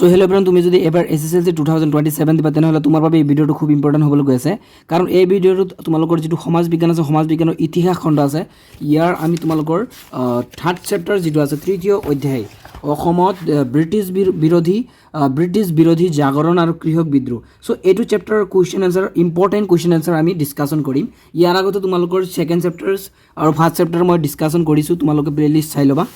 So hello' everyone, তুমি যদি এবাৰ SSLC 2027 দিবা তেনেহ'লে তোমাৰ বাবে এই ভিডিঅ'টো খুব ইম্পৰ্টেণ্ট হ'বলৈ গৈ আছে। কাৰণ এই ভিডিঅ'টোত তোমালোকৰ যিটো সমাজ বিজ্ঞান আছে, সমাজ বিজ্ঞানৰ ইতিহাস খণ্ড আছে, ইয়াৰ আমি তোমালোকৰ থাৰ্ড চেপ্টাৰ যিটো আছে, তৃতীয় অধ্যায়, অসমত ব্ৰিটিছ বিৰোধী জাগৰণ আৰু কৃষক বিদ্ৰোহ। চ' এইটো চেপ্টাৰৰ question answer, important question answer আমি ডিছকাশ্যন কৰিম। ইয়াৰ আগতে তোমালোকৰ ছেকেণ্ড চেপ্টাৰ্ছ আৰু ফাৰ্ষ্ট চেপ্টাৰ মই ডিছকাশ্যন কৰিছোঁ, তোমালোকে প্লে'লিষ্ট চাই ল'বা।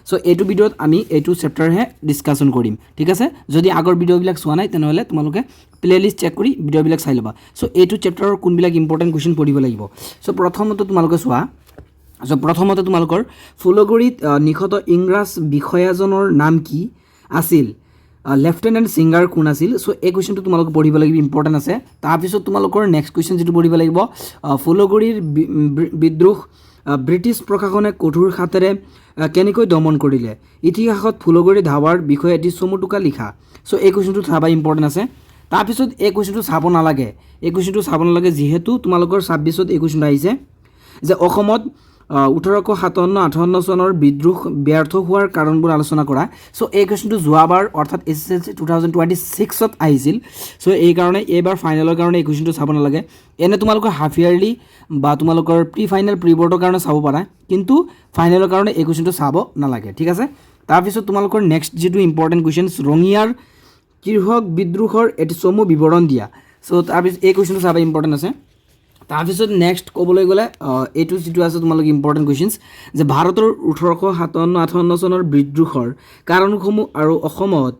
চ' এইটো ভিডিঅ'ত আমি এইটো চেপ্টাৰহে ডিছকাশ্যন কৰিম, ঠিক আছে। যদি আগৰ ভিডিঅ'বিলাক চোৱা নাই তেনেহ'লে তোমালোকে প্লে'লিষ্ট চেক কৰি ভিডিঅ'বিলাক চাই ল'বা। চ' এইটো চেপ্টাৰৰ কোনবিলাক ইম্পৰ্টেণ্ট কুৱেশ্যন পঢ়িব লাগিব। চ' প্ৰথমতে তোমালোকে চোৱা, প্ৰথমতে তোমালোকৰ ফুলগুৰিত নিহত ইংৰাজ বিষয়াজনৰ নাম কি আছিল, লেফটেনেণ্ট ছিংগাৰ কোন আছিল। চ' এই কুৱেশ্যনটো তোমালোকে পঢ়িব লাগিব, ইম্পৰ্টেণ্ট আছে। তাৰপিছত তোমালোকৰ নেক্সট কুৱেশ্যন যিটো পঢ়িব লাগিব, ফুলগুৰিৰ বিদ্ৰোহ ব্ৰিটিছ প্ৰশাসনে কঠোৰ হাতেৰে কেনেকৈ দমন কৰিলে, ইতিহাসত ফুলগুৰি ধাৱাৰ বিষয়ে এটি চমুটোকা লিখা। চ' এই কুৱেশ্যনটো চাবা, ইম্পৰ্টেণ্ট আছে। তাৰপিছত এই কুৱেশ্যনটো চাব নালাগে, যিহেতু তোমালোকৰ 26ত এই কুৱেশ্যনটো আহিছে যে অসমত 1857-58 চনৰ বিদ্ৰোহ ব্যৰ্থ হোৱাৰ কাৰণবোৰ আলোচনা কৰা। চ' এই কুৱেশ্যনটো যোৱাবাৰ অৰ্থাৎ SSLC 2026ত আহিছিল। চ' এইকাৰণে এইবাৰ ফাইনেলৰ কাৰণে এই কুৱেশ্যনটো চাব নালাগে। এনে তোমালোকৰ হাফ ইয়াৰলি বা তোমালোকৰ প্ৰি ফাইনেল প্ৰি বৰ্ডৰ কাৰণে চাব পাৰা, কিন্তু ফাইনেলৰ কাৰণে এই কুৱেশ্যনটো চাব নালাগে, ঠিক আছে। তাৰপিছত তোমালোকৰ নেক্সট যিটো ইম্পৰ্টেণ্ট কুৱেশ্যন, ৰঙিয়াৰ কৃষক বিদ্ৰোহৰ এটি চমু বিৱৰণ দিয়া। চ' তাৰপিছত এই কুৱেশ্যনটো চাবা, ইম্পৰ্টেণ্ট আছে। তাৰপিছত নেক্সট ক'বলৈ গ'লে এইটো যিটো আছে তোমালোক ইম্পৰ্টেণ্ট কুৱেশ্যনছ, যে ভাৰতৰ 1857-58 চনৰ বিদ্ৰোহৰ কাৰণসমূহ আৰু অসমত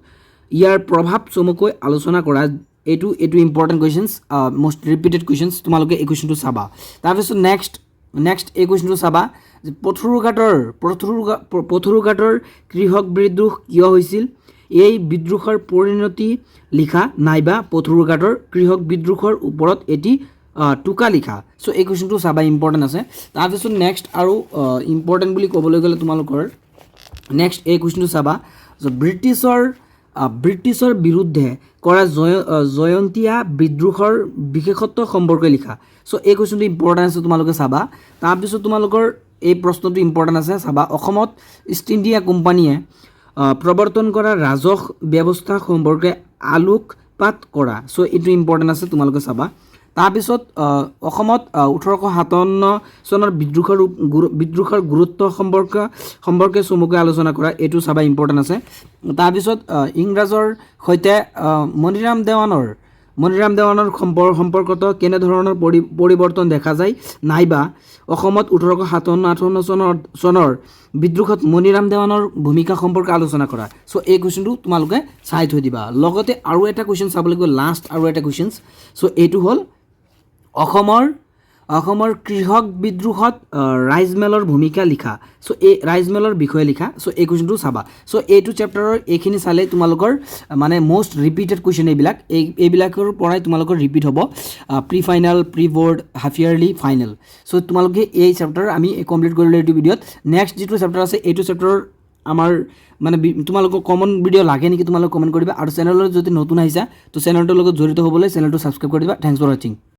ইয়াৰ প্ৰভাৱ চমুকৈ আলোচনা কৰা। এইটো important questions, most repeated questions, তোমালোকে এই কুৱেশ্যনটো চাবা। তাৰপিছত নেক্সট এই কুৱেশ্যনটো চাবা যে পথৰুঘাটৰ কৃষক বিদ্ৰোহ কিয় হৈছিল, এই বিদ্ৰোহৰ পৰিণতি লিখা, নাইবা পথৰুঘাটৰ কৃষক বিদ্ৰোহৰ ওপৰত এটি টোকা লিখা। চ' এই কুৱেশ্যনটো চাবা, ইম্পৰ্টেণ্ট আছে। তাৰপিছত নেক্সট আৰু ইম্পৰ্টেণ্ট বুলি ক'বলৈ গ'লে তোমালোকৰ নেক্সট এই কুৱেশ্যনটো চাবা, যে ব্ৰিটিছৰ বিৰুদ্ধে কৰা জয়ন্তীয়া বিদ্ৰোহৰ বিশেষত্ব সম্পৰ্কে লিখা। চ' এই কুৱেশ্যনটো ইম্পৰ্টেণ্ট আছে, তোমালোকে চাবা। তাৰপিছত তোমালোকৰ এই প্ৰশ্নটো ইম্পৰ্টেণ্ট আছে, চাবা। অসমত ইষ্ট ইণ্ডিয়া কোম্পানীয়ে প্ৰৱৰ্তন কৰা ৰাজহ ব্যৱস্থা সম্পৰ্কে আলোকপাত কৰা। চ' এইটো ইম্পৰ্টেণ্ট আছে, তোমালোকে চাবা। তাৰপিছত অসমত 1857 চনৰ বিদ্ৰোহৰ গুৰুত্ব সম্পৰ্কে চমুকৈ আলোচনা কৰা। এইটো চাবা, ইম্পৰ্টেণ্ট আছে। তাৰপিছত ইংৰাজৰ সৈতে মণিৰাম দেৱানৰ সম্পৰ্কত কেনেধৰণৰ পৰিৱৰ্তন দেখা যায়, নাইবা অসমত 1857-58 চনৰ বিদ্ৰোহত মণিৰাম দেৱানৰ ভূমিকা সম্পৰ্কে আলোচনা কৰা। চ' এই কুৱেশ্যনটো তোমালোকে চাই থৈ দিবা। লগতে আৰু এটা কুৱেশ্যন চাব লাগিব, লাষ্ট আৰু এটা কুৱেশ্যনছ। চ' এইটো হ'ল অসমৰ কৃষক বিদ্ৰোহত ৰাইজমেলৰ ভূমিকা লিখা। চ' এই ৰাইজমেলৰ বিষয়ে লিখা। চ' এই কুৱেশ্যনটো চাবা। চ' এইটো চেপ্টাৰৰ এইখিনি চালে তোমালোকৰ মানে মষ্ট ৰিপিটেড কুৱেশ্যন এইবিলাকৰ পৰাই তোমালোকৰ ৰিপিট হ'ব pre final, pre board, half yearly, final. So' তোমালোকে এই চেপ্টাৰ আমি কমপ্লিট কৰিলোঁ এইটো ভিডিঅ'ত। নেক্সট যিটো চেপ্টাৰ আছে, এইটো চেপ্টাৰৰ আমাৰ মানে তোমালোকক কমন ভিডিঅ' লাগে নেকি, তোমালোকে কমেণ্ট কৰিবা। আৰু চেনেলত যদি নতুন আহিছা তো চেনেলটোৰ লগত জড়িত হ'বলৈ চেনেলটো ছাবস্ক্ৰাইব কৰি দিবা। থেংকছ ফৰ ৱাচিং।